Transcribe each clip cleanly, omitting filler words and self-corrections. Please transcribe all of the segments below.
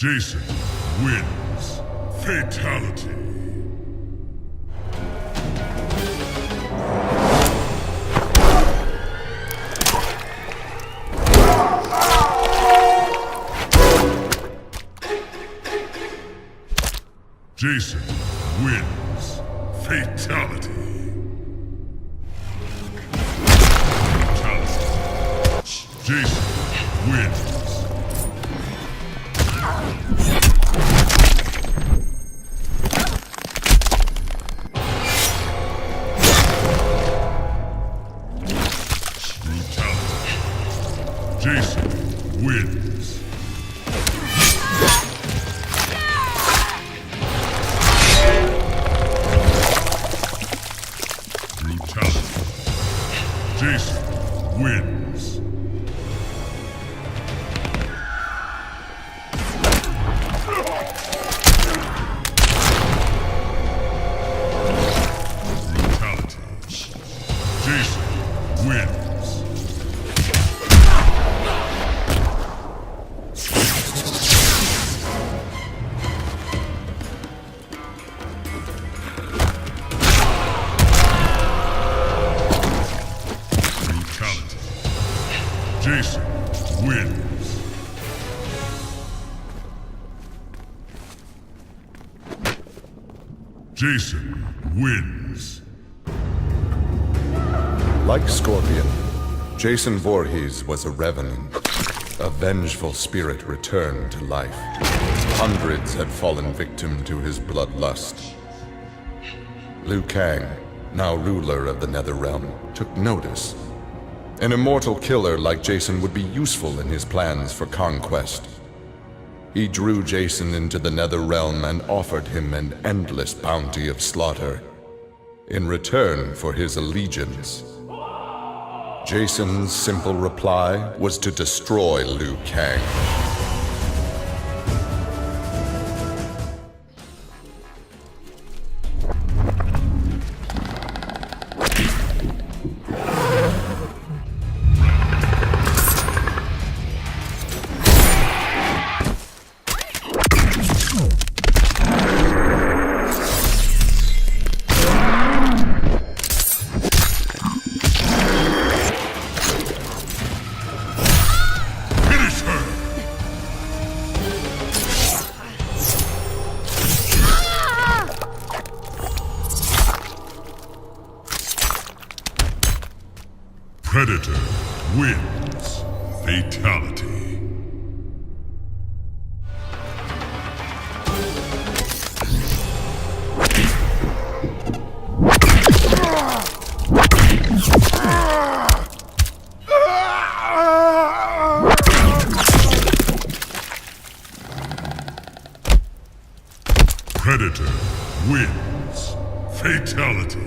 Jason wins. Fatality. Jason wins. Fatality. Jason wins. Brutality. Jason wins. Brutality. Jason wins. Jason wins. Brutality. Jason wins. Jason wins. Like Scorpion, Jason Voorhees was a revenant. A vengeful spirit returned to life. Hundreds had fallen victim to his bloodlust. Liu Kang, now ruler of the Netherrealm, took notice. An immortal killer like Jason would be useful in his plans for conquest. He drew Jason into the Netherrealm and offered him an endless bounty of slaughter in return for his allegiance. Jason's simple reply was to destroy Liu Kang. Predator wins. Fatality. Predator wins. Fatality.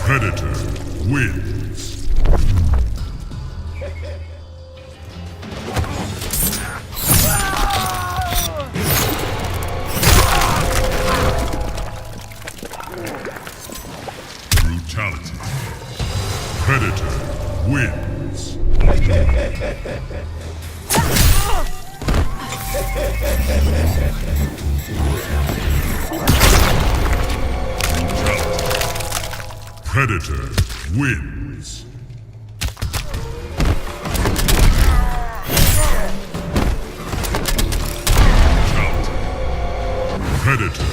Predator wins. Brutality. Predator wins. Predator wins. Predator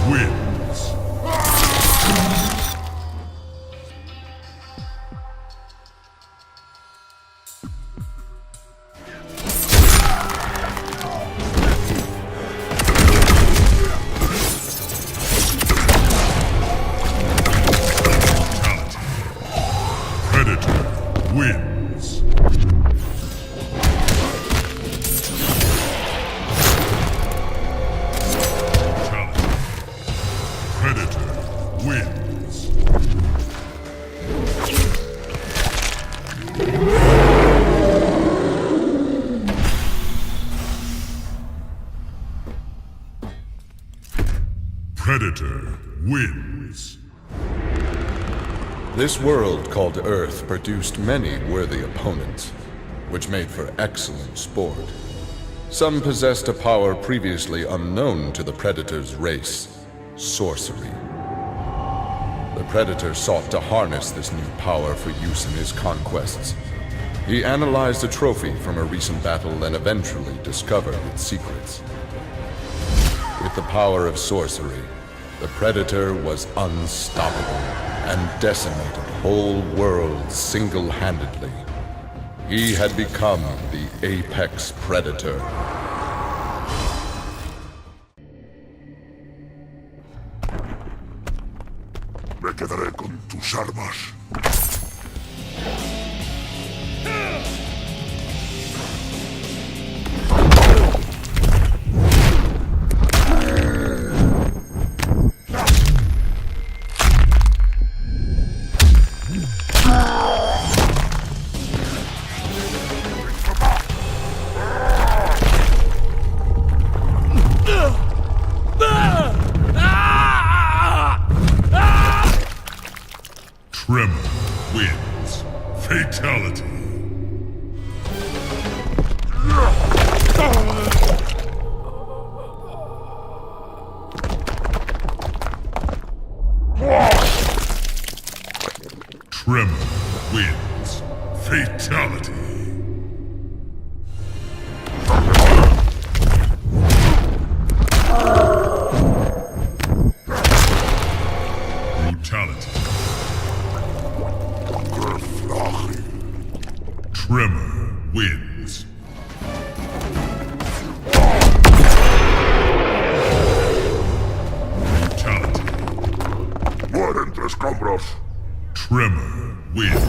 wins. Predator wins. Predator wins. This world called Earth produced many worthy opponents, which made for excellent sport. Some possessed a power previously unknown to the Predator's race, sorcery. The Predator sought to harness this new power for use in his conquests. He analyzed a trophy from a recent battle and eventually discovered its secrets. With the power of sorcery, the Predator was unstoppable and decimated whole worlds single-handedly. He had become the apex predator. Me quedaré con tus armas. Tremor wins. Fatality. Tremor wins. Fatality. Brutality. Tremor wins. Brutality. Mueren tres cabros. Tremor wins.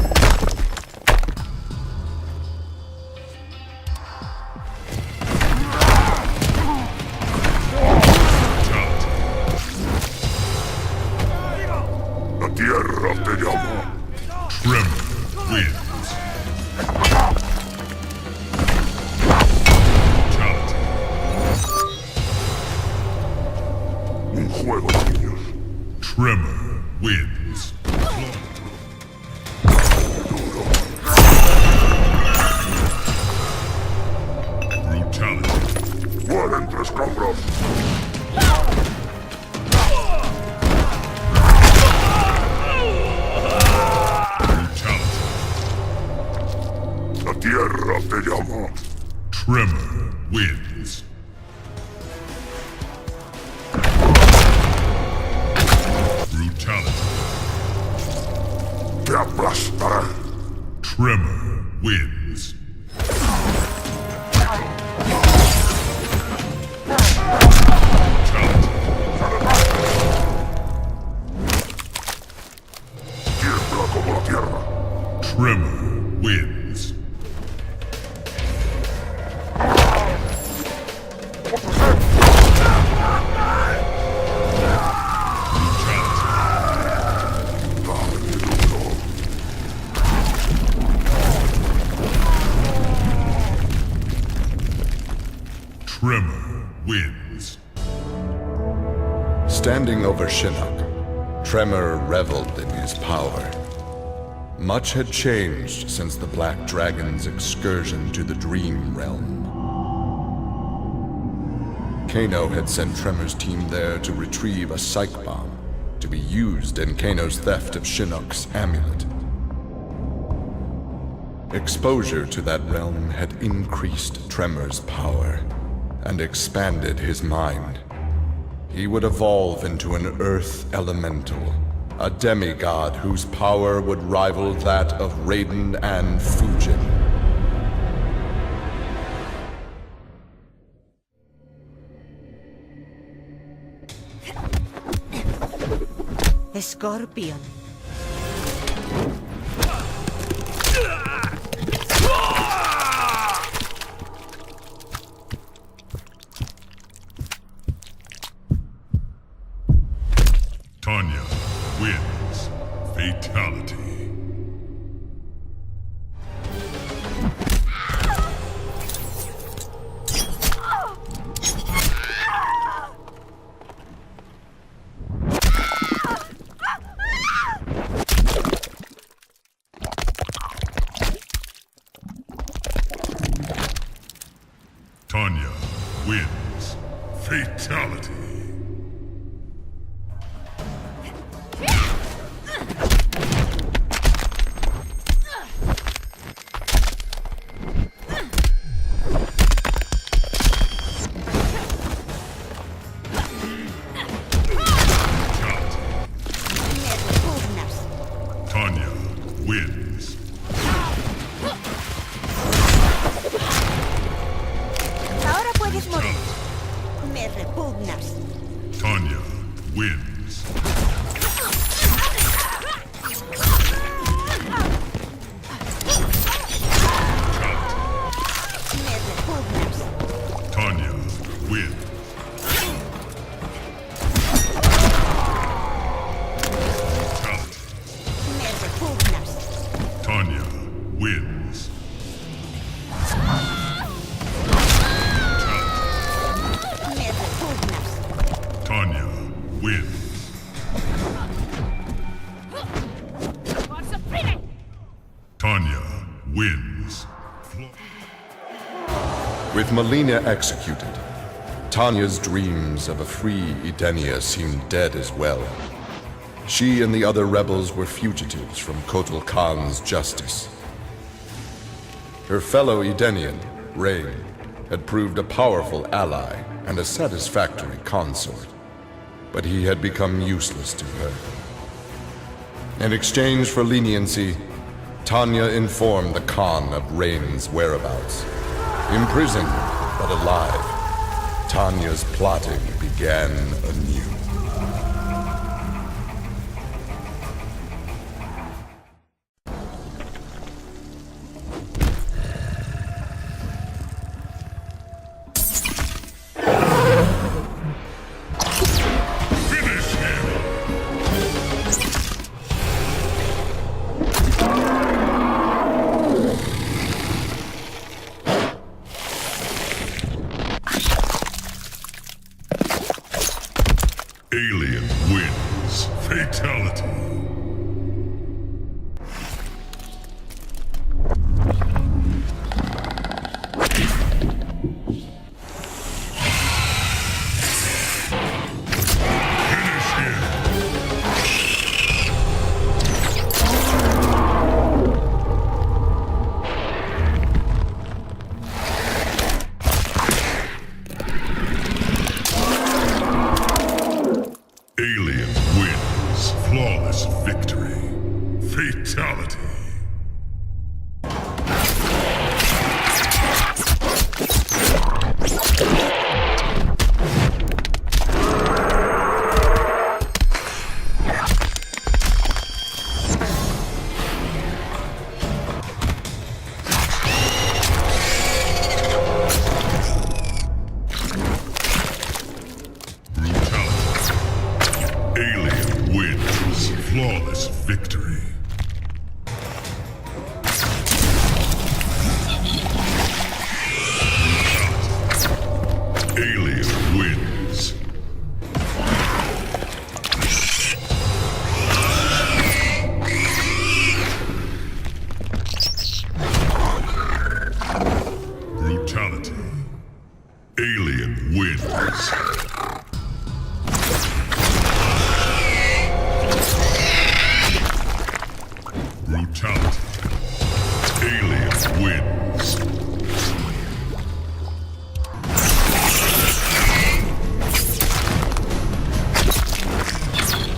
Brutality. La tierra te llama. Tremor wins. Un juego de niños. Tremor wins. Brutality. Mueren tres cabros. Brutality. La tierra te llama. Tremor wins. Brutality. Te aplastaré. Tremor wins. Brutality. Tiembla como la tierra. Tremor wins. Tremor wins. Standing over Shinnok, Tremor reveled in his power. Much had changed since the Black Dragon's excursion to the Dream Realm. Kano had sent Tremor's team there to retrieve a psych bomb to be used in Kano's theft of Shinnok's amulet. Exposure to that realm had increased Tremor's power and expanded his mind. He would evolve into an Earth Elemental, a demigod whose power would rival that of Raiden and Fujin. Scorpion. Tanya wins. Fatality. Tanya wins. Fatality. Tanya wins. Ahora puedes morir. Me repugnas. Tanya wins. Me repugnas. Tanya wins. Me repugnas. Tanya wins. Me repugnas. Tanya wins. Tanya wins. With Melina executed, Tanya's dreams of a free Edenia seemed dead as well. She and the other rebels were fugitives from Kotal Khan's justice. Her fellow Edenian, Rain, had proved a powerful ally and a satisfactory consort, but he had become useless to her. In exchange for leniency, Tanya informed the Khan of Rain's whereabouts. Imprisoned, but alive, Tanya's plotting began anew. Finish him! Alien wins. Fatality. Finish him! Alien wins. Flawless victory. Fatality. Alien wins. Flawless victory. Alien wins. Brutality. Alien wins. Brutality. Alien wins.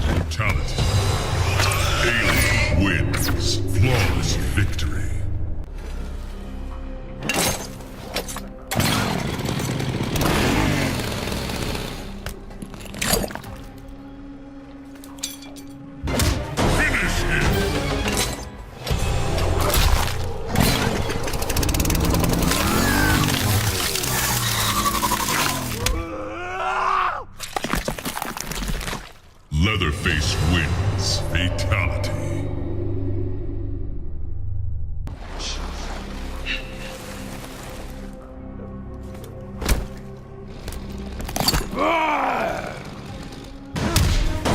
Brutality. Alien wins. Flawless victory. Finish him! Leatherface wins. Fatality.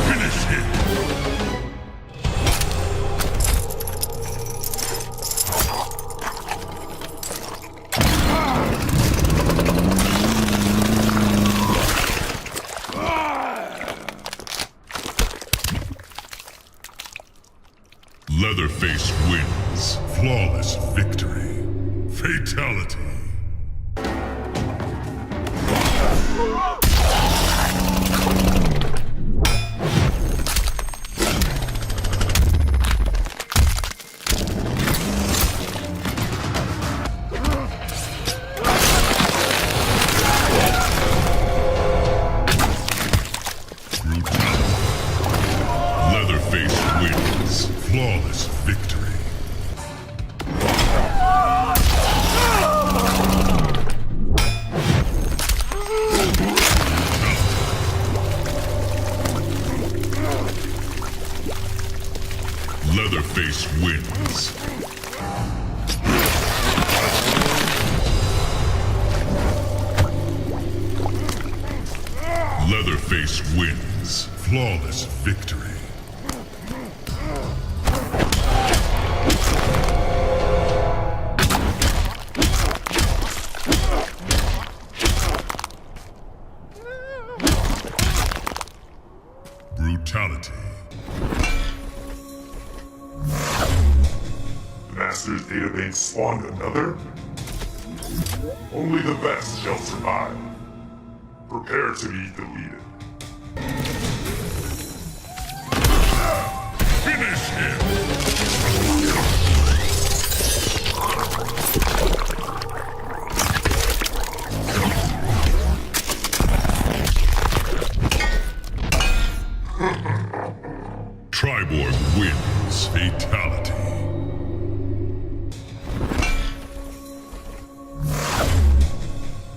Finish him! Leatherface wins. Flawless victory. Fatality. Leatherface wins. Flawless victory. Leatherface wins. Leatherface wins. Flawless victory. Brutality. Master's database spawned another? Only the best shall survive. Prepare to be deleted. Finish him! Triborg wins. Fatality.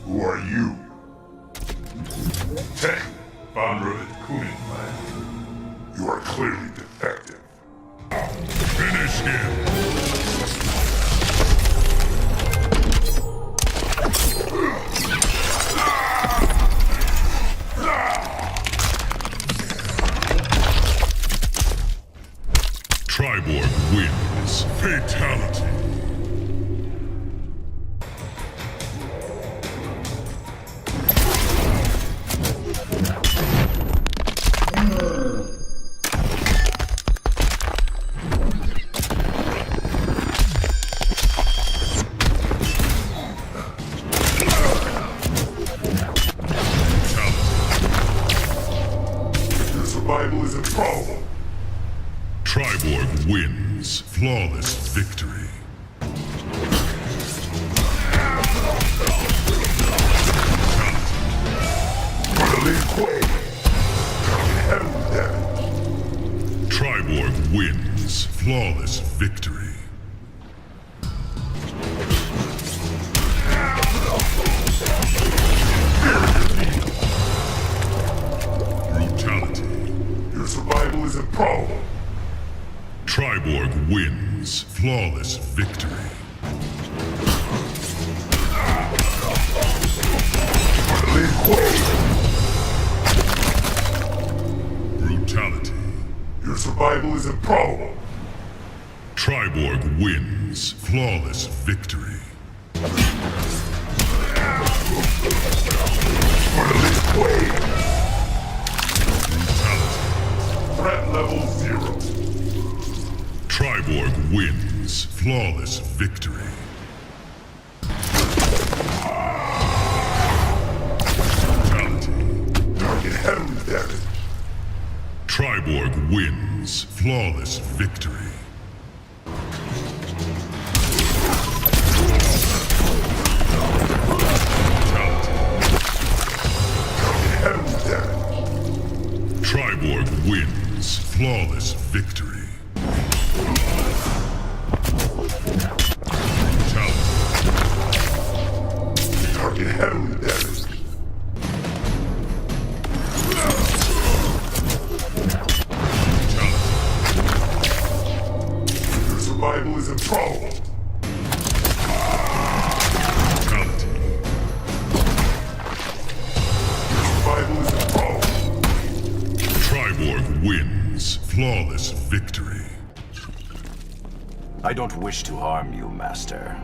Who are you? Tech, founder of the Kunin clan. You are clearly defective. Finish him! Triborg wins. Fatality. Your survival is improbable. Triborg wins. Flawless victory. Heavily damaged. Triborg wins. Flawless victory. Brutality. Your survival is improbable. Triborg wins. Flawless victory. Brutality. Your survival is improbable. Triborg wins. Flawless victory. Brutality. Threat level 0. Triborg wins. Flawless victory. Brutality. Target heavily damaged. Triborg wins. Flawless victory. Brutality. Target heavily damaged. Triborg wins. Flawless victory. Brutality. Target heavily damaged. Your survival is improbable. Brutality. Your survival is improbable. Triborg wins. Flawless victory. I don't wish to harm you, Master.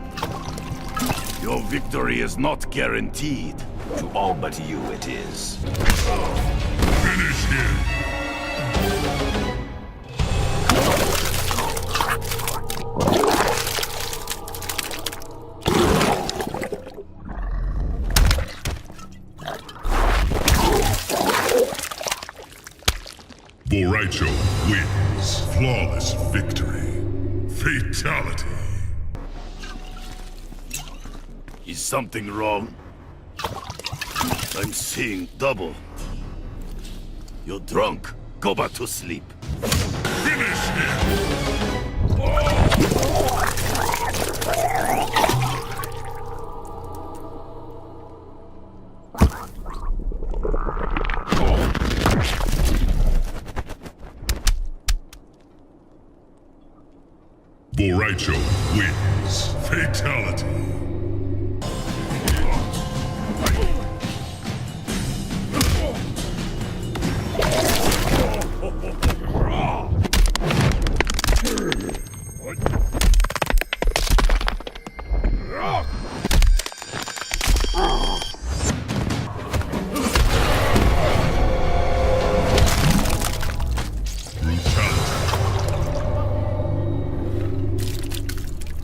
Your victory is not guaranteed. To all but you it is. Finish him! Boraicho wins. Flawless victory. Fatality. Is something wrong? I'm seeing double. You're drunk. Go back to sleep. Finish him! Boraicho wins. Fatality.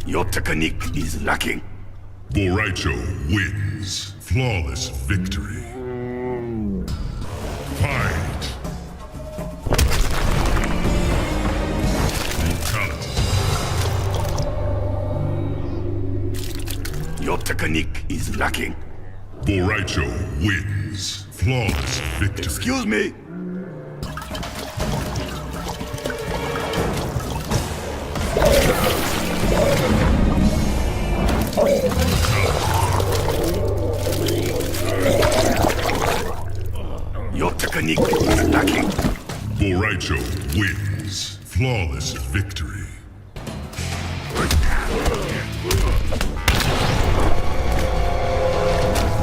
Your technique is lacking. Boraicho wins. Flawless victory. Fight. Brutality. Your technique is lacking. Boraicho wins. Flawless victory. Excuse me. Your technique is lacking. Boraicho wins. Flawless victory.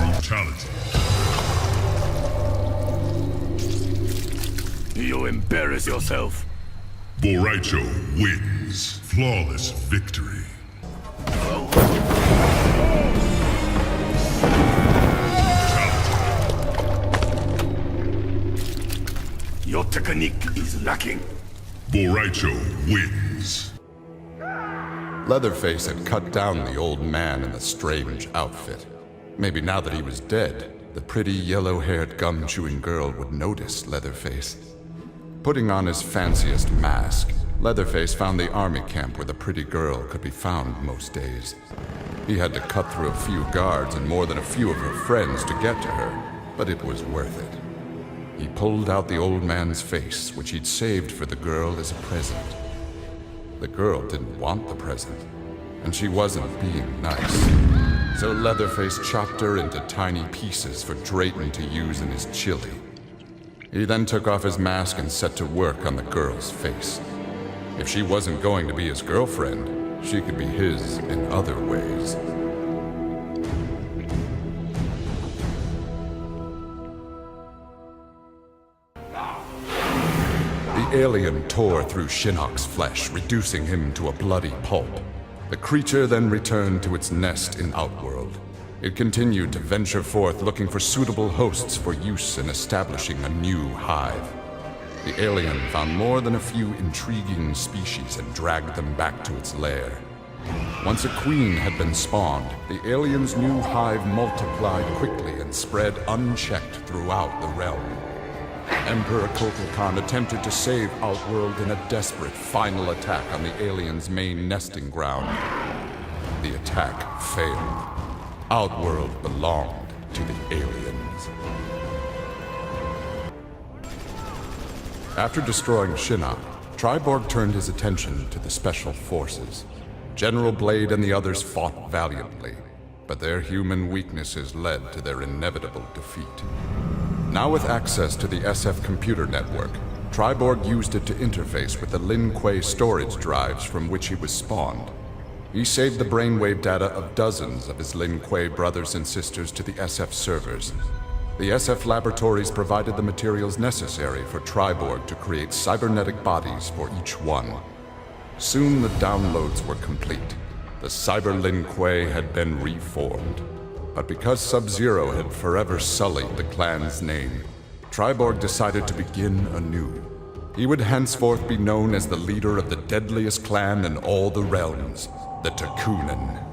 Brutality. You embarrass yourself. Boraicho wins. Flawless victory. Your technique is lacking. Boraicho wins. Leatherface had cut down the old man in the strange outfit. Maybe now that he was dead, the pretty yellow-haired gum-chewing girl would notice Leatherface. Putting on his fanciest mask, Leatherface found the army camp where the pretty girl could be found most days. He had to cut through a few guards and more than a few of her friends to get to her, but it was worth it. He pulled out the old man's face, which he'd saved for the girl as a present. The girl didn't want the present, and she wasn't being nice. So Leatherface chopped her into tiny pieces for Drayton to use in his chili. He then took off his mask and set to work on the girl's face. If she wasn't going to be his girlfriend, she could be his in other ways. The alien tore through Shinnok's flesh, reducing him to a bloody pulp. The creature then returned to its nest in Outworld. It continued to venture forth looking for suitable hosts for use in establishing a new hive. The alien found more than a few intriguing species and dragged them back to its lair. Once a queen had been spawned, the alien's new hive multiplied quickly and spread unchecked throughout the realm. Emperor Kukulkan attempted to save Outworld in a desperate final attack on the alien's main nesting ground. The attack failed. Outworld belonged to the aliens. After destroying Shinnok, Triborg turned his attention to the Special Forces. General Blade and the others fought valiantly, but their human weaknesses led to their inevitable defeat. Now with access to the SF computer network, Triborg used it to interface with the Lin Kuei storage drives from which he was spawned. He saved the brainwave data of dozens of his Lin Kuei brothers and sisters to the SF servers. The SF laboratories provided the materials necessary for Triborg to create cybernetic bodies for each one. Soon the downloads were complete. The Cyber Lin Kuei had been reformed. But because Sub-Zero had forever sullied the clan's name, Triborg decided to begin anew. He would henceforth be known as the leader of the deadliest clan in all the realms, the Takunin.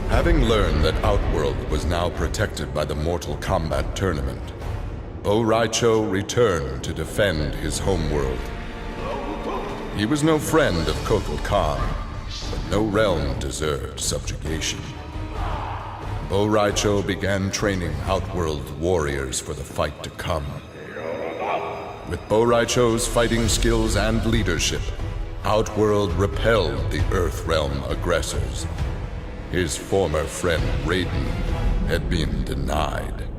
Having learned that Outworld was now protected by the Mortal Kombat tournament, Bo Raicho returned to defend his homeworld. He was no friend of Kotal Khan, but no realm deserved subjugation. Bo Raicho began training Outworld warriors for the fight to come. With Bo Raicho's fighting skills and leadership, Outworld repelled the Earthrealm aggressors. His former friend Raiden had been denied.